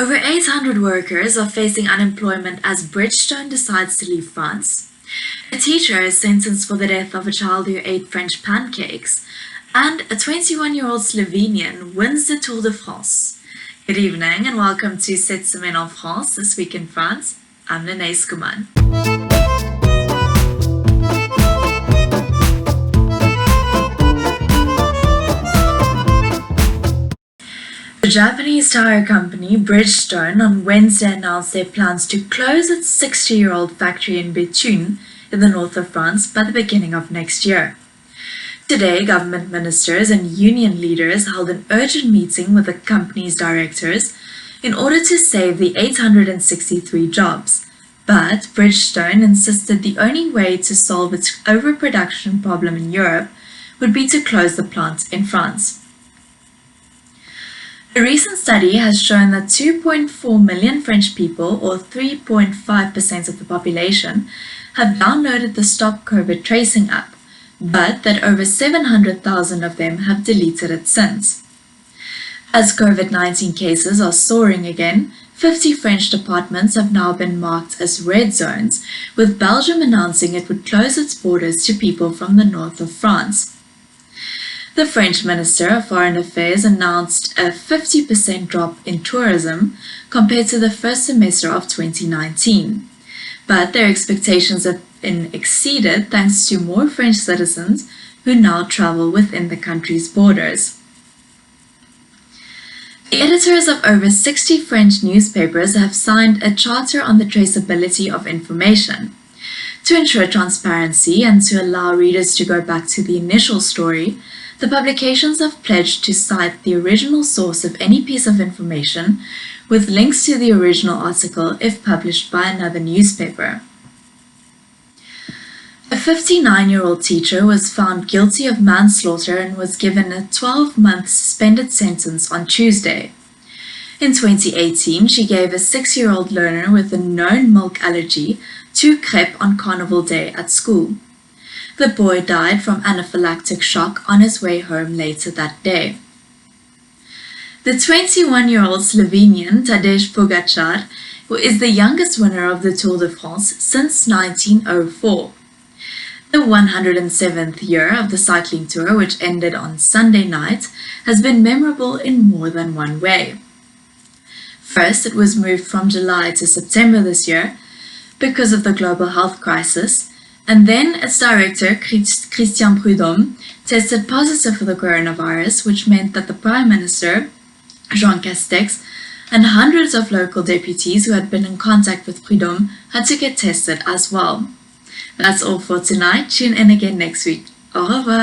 Over 800 workers are facing unemployment as Bridgestone decides to leave France. A teacher is sentenced for the death of a child who ate French pancakes. And a 21-year-old Slovenian wins the Tour de France. Good evening and welcome to Cette, Semaine en France, This Week in France. I'm Lynné Schoeman. The Japanese tire company Bridgestone on Wednesday announced their plans to close its 60-year-old factory in Béthune in the north of France by the beginning of next year. Today, government ministers and union leaders held an urgent meeting with the company's directors in order to save the 863 jobs. But Bridgestone insisted the only way to solve its overproduction problem in Europe would be to close the plant in France. A recent study has shown that 2.4 million French people, or 3.5% of the population, have downloaded the Stop COVID Tracing app, but that over 700,000 of them have deleted it since. As COVID-19 cases are soaring again, 50 French departments have now been marked as red zones, with Belgium announcing it would close its borders to people from the north of France. The French Minister of Foreign Affairs announced a 50% drop in tourism compared to the first semester of 2019. But their expectations have been exceeded thanks to more French citizens who now travel within the country's borders. The editors of over 60 French newspapers have signed a charter on the traceability of information. To ensure transparency and to allow readers to go back to the initial story, the publications have pledged to cite the original source of any piece of information with links to the original article if published by another newspaper. A 59-year-old teacher was found guilty of manslaughter and was given a 12-month suspended sentence on Tuesday. In 2018, she gave a 6-year-old learner with a known milk allergy 2 crêpes on Carnival Day at school. The boy died from anaphylactic shock on his way home later that day. The 21-year-old Slovenian Tadej Pogačar is the youngest winner of the Tour de France since 1904. The 107th year of the cycling tour, which ended on Sunday night, has been memorable in more than one way. First, it was moved from July to September this year because of the global health crisis, and then its director, Christian Prudhomme, tested positive for the coronavirus, which meant that the Prime Minister, Jean Castex, and hundreds of local deputies who had been in contact with Prudhomme had to get tested as well. That's all for tonight. Tune in again next week. Au revoir.